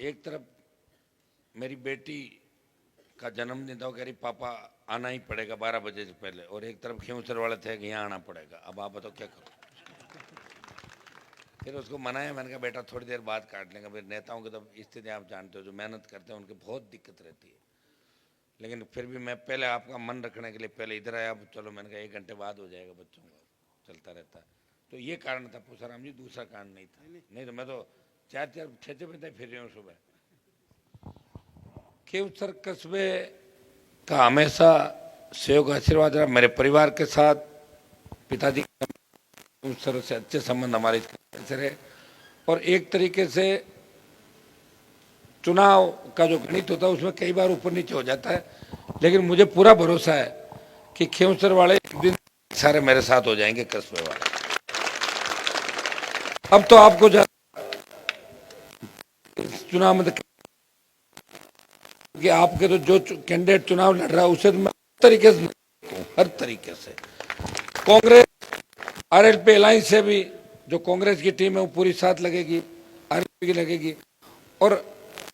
एक तरफ मेरी बेटी का जन्मदिन था, वो कह रही पापा आना ही पड़ेगा 12 बजे से पहले, और एक तरफ खींवसर वाले थे कि यहाँ आना पड़ेगा। अब आप बताओ क्या करो। फिर उसको मनाया, मैंने कहा बेटा थोड़ी देर बाद काट लेंगे। फिर नेताओं की तो स्थिति आप जानते हो, जो मेहनत करते हैं उनकी बहुत दिक्कत रहती है। लेकिन फिर भी मैं पहले आपका मन रखने के लिए पहले इधर आया। अब चलो मैंने कहा 1 घंटे बाद हो जाएगा, बच्चों का चलता रहता है। तो ये कारण था पूसाराम जी, दूसरा कारण नहीं था। नहीं तो मैं तो 4-4 बजे फिर रही हूँ सुबह। खींवसर कस्बे का हमेशा सहयोग आशीर्वाद रहा मेरे परिवार के साथ। पिताजी खींवसर से अच्छे संबंध हमारे से रहे, और एक तरीके से चुनाव का जो गणित होता है उसमें कई बार ऊपर नीचे हो जाता है, लेकिन मुझे पूरा भरोसा है कि खींवसर वाले एक दिन सारे मेरे साथ हो जाएंगे, कस्बे वाले। अब तो आपको चुनाव में कि आपके तो जो कैंडिडेट चुनाव लड़ रहा है उसे तो मैं हर तरीके से कांग्रेस आरएलपी अलायंस से भी जो कांग्रेस की टीम है वो पूरी साथ लगेगी, आरएलपी की लगेगी। और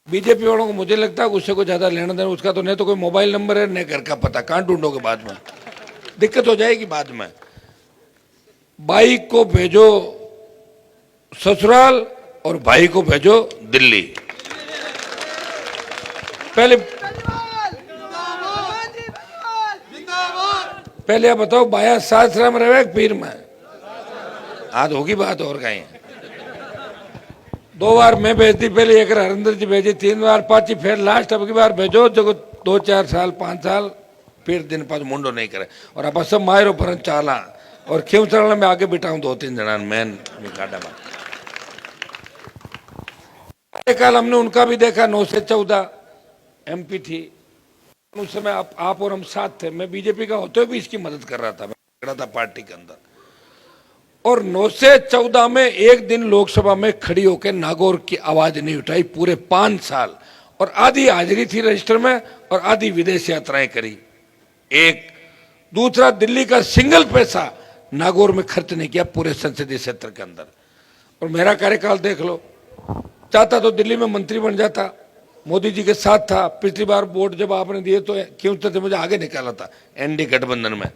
बीजेपी वालों को मुझे लगता है उससे कोई ज्यादा लेना देना उसका तो नहीं, तो कोई मोबाइल नंबर है नहीं घर का पता, कहां ढूंढोगे, बाद में दिक्कत हो जाएगी। बाद में बाइक को भेजो ससुराल और भाई को भेजो दिल्ली। पहले आप बताओ बाया सासरा में रहे पीर में, आज होगी बात और कहीं। 2 बार मैं भेजती, पहले एक हरिंदर जी भेजी, 3 बार पाची, फिर लास्ट अब की बार भेजो जो 2-4 साल 5 साल फिर दिन पास मुंडो नहीं करे। और अब सब मायरो भरन चाला और खींवसर में आगे बिठाऊं 2-3 जना मैन काटा में। कल हमने उनका भी देखा, 9 से 14 एमपी थी उस समय। आप और हम साथ थे, मैं बीजेपी का होते हुए भी इसकी मदद कर रहा था, मैं खड़ा था पार्टी के अंदर। और 9 से 14 में एक दिन लोकसभा में खड़ी होकर नागौर की आवाज नहीं उठाई पूरे 5 साल, और आधी हाजिरी थी रजिस्टर में और आधी विदेश यात्राएं करी। एक दूसरा, दिल्ली का सिंगल पैसा नागौर में खर्च नहीं किया पूरे संसदीय क्षेत्र के अंदर। और मेरा कार्यकाल देख लो, चाहता तो दिल्ली में मंत्री बन जाता, मोदी जी के साथ था। पिछली बार वोट जब आपने दिए तो क्यों से मुझे आगे निकाला था एनडी गठबंधन में,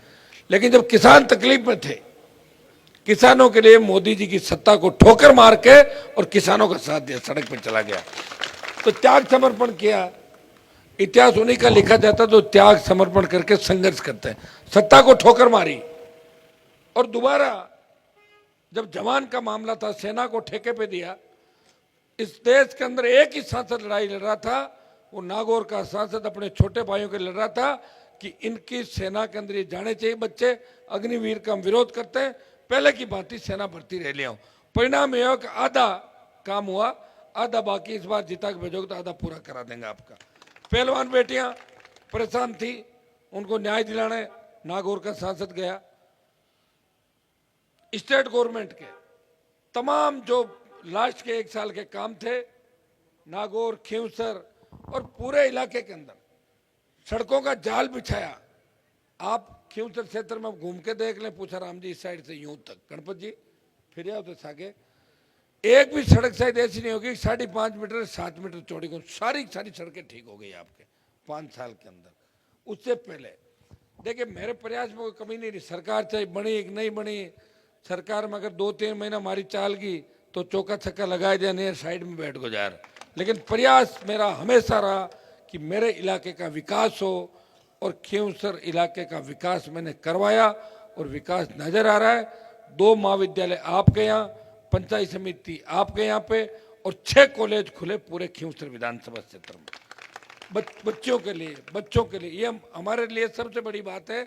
लेकिन जब किसान तकलीफ में थे, किसानों के लिए मोदी जी की सत्ता को ठोकर मार के और किसानों का साथ दिया, सड़क पर चला गया, तो त्याग समर्पण किया। इतिहास उन्हीं का लिखा जाता जो त्याग समर्पण करके संघर्ष करते हैं। सत्ता को ठोकर मारी और दोबारा जब जवान का मामला था, सेना को ठेके पे दिया। इस देश के अंदर एक ही सांसद लड़ाई लड़ रहा था, वो नागौर का सांसद अपने छोटे भाइयों के लड़ रहा था कि इनकी सेना के अंदर ये जाने चाहिए बच्चे। अग्निवीर का हम विरोध करते हैं, पहले की बात ही सेना भर्ती रह लिया। परिणाम यह कि आधा काम हुआ, आधा बाकी। इस बार जिता के भेजोगे तो आधा पूरा करा देंगे आपका। पहलवान बेटियां परेशान थी, उनको न्याय दिलाने नागौर का सांसद गया। स्टेट गवर्नमेंट के तमाम जो लास्ट के 1 साल के काम थे, नागौर, खींवसर और पूरे इलाके के अंदर सड़कों का जाल बिछाया। आप खींवसर क्षेत्र में घूम के देख लें, पूछाराम जी इस साइड से यूं तक, गणपत जी फिर आओ तो सागे, एक भी सड़क शायद ऐसी नहीं होगी 5.5 मीटर 7 मीटर चौड़ी को। सारी सड़कें ठीक हो गई आपके 5 साल के अंदर। उससे पहले देखिए मेरे प्रयास में कोई कमी नहीं रही। सरकार चाहे बनी कि नहीं बनी, सरकार में अगर 2-3 महीना हमारी चाल गई तो चौका छक्का लगाए जाने साइड में बैठ गुजार। लेकिन प्रयास मेरा हमेशा रहा कि मेरे इलाके का विकास हो, और खींवसर इलाके का विकास मैंने करवाया और विकास नजर आ रहा है। 2 महाविद्यालय आपके यहाँ, पंचायत समिति आपके यहाँ पे, और 6 कॉलेज खुले पूरे खींवसर विधानसभा क्षेत्र में बच्चों के लिए। ये हमारे लिए सबसे बड़ी बात है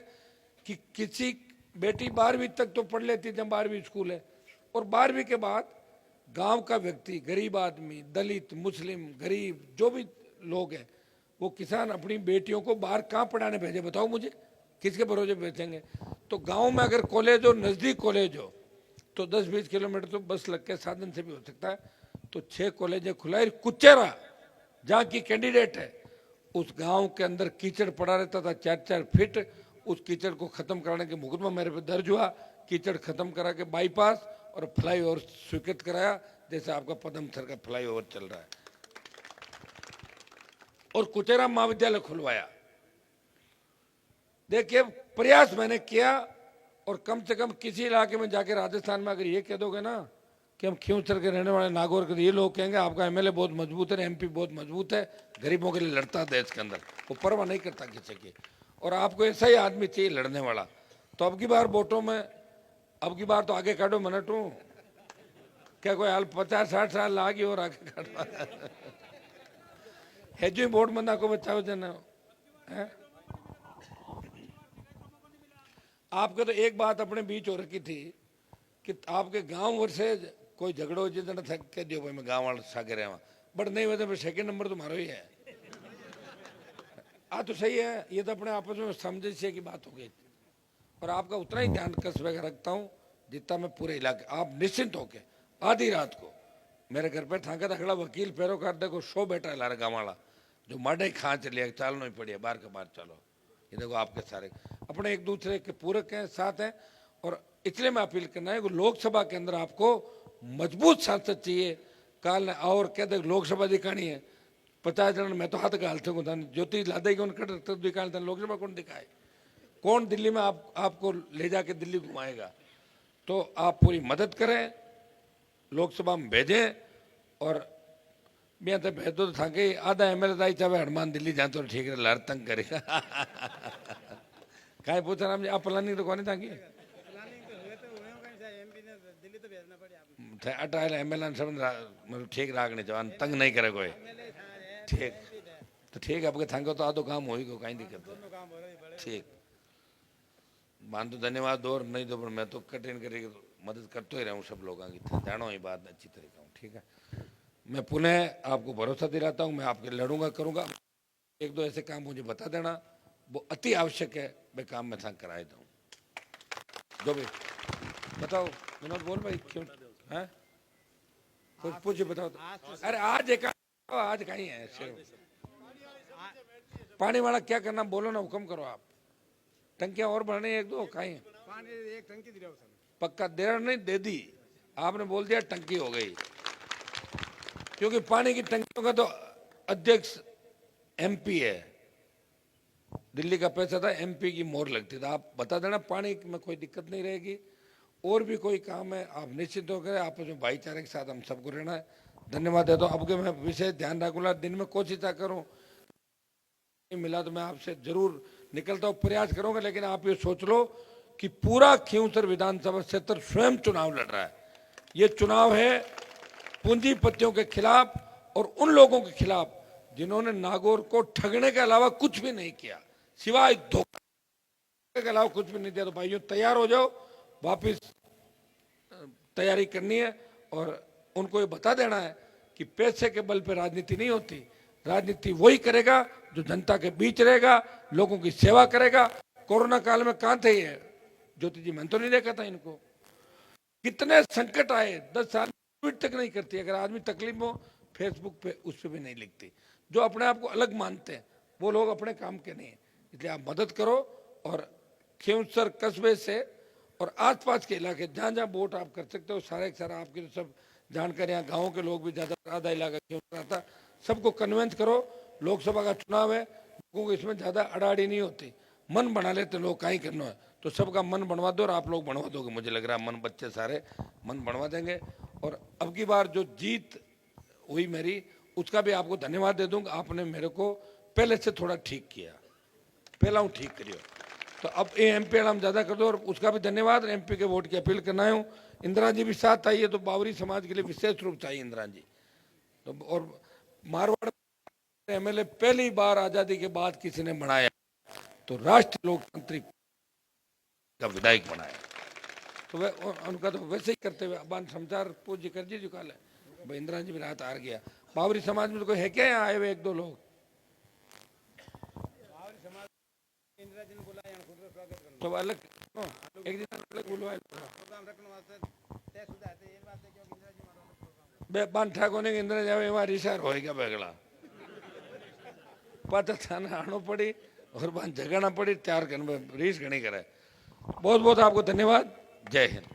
कि किसी बेटी 12वीं तक तो पढ़ लेती जब 12वीं स्कूल है, और 12वीं के बाद गांव का व्यक्ति, गरीब आदमी, दलित, मुस्लिम, गरीब जो भी लोग हैं, वो किसान अपनी बेटियों को बाहर कहाँ पढ़ाने भेजे बताओ मुझे, किसके भरोसे भेजेंगे। तो गांव में अगर कॉलेज हो, नज़दीक कॉलेज हो, तो 10-20 किलोमीटर तो बस लग के साधन से भी हो सकता है। तो 6 कॉलेज खुला। कुचेरा जहाँ की कैंडिडेट है, उस गांव के अंदर कीचड़ पड़ा रहता था 4-4 फीट। उस कीचड़ को खत्म कराने के मुकदमा मेरे पे दर्ज हुआ। कीचड़ खत्म करा के बाईपास और फ्लाईओवर स्वीकृत कराया, जैसे आपका पदम सर का फ्लाईओवर चल रहा है। और कुचेरा महाविद्यालय खुलवाया। देखिए प्रयास मैंने किया, और कम से कम किसी इलाके में जाके राजस्थान में अगर ये कह दोगे ना कि हम खींवसर के रहने वाले नागौर के, ये लोग कहेंगे आपका एमएलए बहुत मजबूत है, एमपी बहुत मजबूत है, गरीबों के लिए लड़ता है देश के अंदर, वो परवाह नहीं करता किसी की, और आपको ऐसा ही आदमी चाहिए लड़ने वाला। तो अब की बार वोटों में, अब की बार तो आगे काटो मिनटू, क्या कोई हाल 50-60 साल लागी और आगे काटवा है जो वोट मंदा को बचाओ जन है। आपके तो एक बात अपने बीच हो रखी थी कि आपके गांव वर से कोई झगड़ो जितना थक के दियो भाई मैं गांव वाले सागे रहे बट नहीं वजह पर सेकंड नंबर तुम्हारा ही है। तो सही है, ये तो अपने आपस में समझे से की बात हो गई, और आपका उतना ही ध्यान कस्बे का रखता हूँ जितना मैं पूरे इलाके। आप निश्चिंत होके आधी रात को मेरे घर पे ठाका तकड़ा वकील पैरोकार देखो शो बैठा है लारा गाँव वाला, जो माडे खा चलिए चालना ही पड़ी बाहर के बाहर चलो। ये देखो आपके सारे अपने एक दूसरे के पूरक हैं, साथ हैं, और इसलिए मैं अपील करना है कि लोकसभा के अंदर आपको मजबूत सांसद चाहिए। काल और कहते लोकसभा दिखानी है 50 जन, मैं तो हाथ गालते हूँ ज्योति लादे तो दिखाने लोकसभा कौन दिखाए, कौन दिल्ली में आपको ले जाके दिल्ली घुमाएगा। तो आप पूरी मदद करें, लोकसभा में भेजें, और मैं तो भेज दो था कि आधा एमएलए दाई चाहे हनुमान दिल्ली जाए तो ठीक है, लड़ तंग करेगा कहीं पूछा राम जी आप प्लानिंग तो कौन था कि अटाइल एमएलए सब मतलब ठीक राखने जवान तंग नहीं करे कोई, ठीक तो ठीक है आपके थांगे तो आधो काम हो ही को कहीं दिक्कत ठीक मान तो धन्यवाद। और नहीं तो मैं तो कठिन करके मदद करते ही रहूँ सब लोगों की, जानो ही बात अच्छी तरीका हूँ। ठीक है, मैं पुनः आपको भरोसा दिलाता हूँ मैं आपके लड़ूंगा करूँगा। एक दो ऐसे काम मुझे बता देना, वो अति आवश्यक है, मैं काम में था कराए दूँ। जो भी बताओ विनोद बोल भाई क्यों है कुछ पूछे बताओ तो। अरे आज कहीं है पानी वाला क्या करना बोलो ना, हुक्म करो आप। टंकियां और बढ़ने एक दो कहीं एक टंकी दे पक्का देर नहीं दे दी, आपने बोल दिया टंकी हो गई, क्योंकि पानी की टंकियों का तो अध्यक्ष एमपी है, दिल्ली का पैसा था एमपी की मोहर लगती था। आप बता देना पानी में कोई दिक्कत नहीं रहेगी। और भी कोई काम है आप निश्चित होकर आपस में भाईचारे के साथ हम सबको रहना है। धन्यवाद देता हूँ। अब के मैं विशेष ध्यान रखूंगा, दिन में कोशिश करूँ मिला तो मैं आपसे जरूर निकलता हूँ, प्रयास करूंगा। लेकिन आप ये सोच लो कि पूरा खींवसर विधानसभा क्षेत्र स्वयं चुनाव लड़ रहा है। ये चुनाव है पूंजीपतियों के खिलाफ और उन लोगों के खिलाफ जिन्होंने नागौर को ठगने के अलावा कुछ भी नहीं किया, सिवाय धोखे के अलावा कुछ भी नहीं दिया। तो भाइयों तैयार हो जाओ, वापिस तैयारी करनी है, और उनको ये बता देना है कि पैसे के बल पे राजनीति नहीं होती। राजनीति वही करेगा जो जनता के बीच रहेगा, लोगों की सेवा करेगा। कोरोना काल में कहां थे ये ज्योति जी, मैंने तो नहीं देखा था इनको। कितने संकट आए, 10 साल ट्वीट तक नहीं करती। अगर आदमी तकलीफ हो फेसबुक पे उस पर भी नहीं लिखती। जो अपने आप को अलग मानते हैं वो लोग अपने काम के नहीं है। इसलिए आप मदद करो, और खींवसर कस्बे से और आसपास के इलाके जहाँ जहाँ वोट आप कर सकते हो सारे के सारा आपकी तो सब जानकारियाँ, गाँव के लोग भी ज़्यादा आधा इलाका खींवसर आता, सबको कन्वेंस करो। लोकसभा का चुनाव है, लोगों को इसमें ज़्यादा अड़ाड़ी नहीं होती। मन बना लेते लोग कहीं करना है तो सबका मन बनवा दो, और आप लोग बनवा दोगे मुझे लग रहा है। मन बच्चे सारे मन बनवा देंगे। और अब की बार जो जीत हुई मेरी, उसका भी आपको धन्यवाद दे दूंगा। आपने मेरे को पहले से थोड़ा ठीक किया, पहला हूँ ठीक करियो। तो अब ये एमपी हम ज़्यादा कर दो, और उसका भी धन्यवाद। एमपी के वोट की अपील करना हूँ। इंदिरा जी भी साथ आई है, तो बावरी समाज के लिए विशेष रूप चाहिए इंदिरा जी। तो और मारवाड़ एमएलए पहली बार आजादी के बाद किसी ने बनाया, तो राष्ट्रीय लोकतांत्रिक का विधायक बनाया। तो वे उनका तो वैसे ही करते हुए अब समाचार पूज्य कर जी चुका है भाई, इंदिरा जी भी रात हार गया। बावरी समाज में तो कोई है क्या यहाँ आए हुए एक दो लोग? तो अलग एक दिन अलग बुलवाए बान ठाकुर ने इंदिरा जावे वहाँ रिसार होएगा बेगड़ा पता थाना आनो पड़ी और बान जगाना पड़ी, त्यार करने रीस घनी करे। बहुत बहुत आपको धन्यवाद। जय हिंद।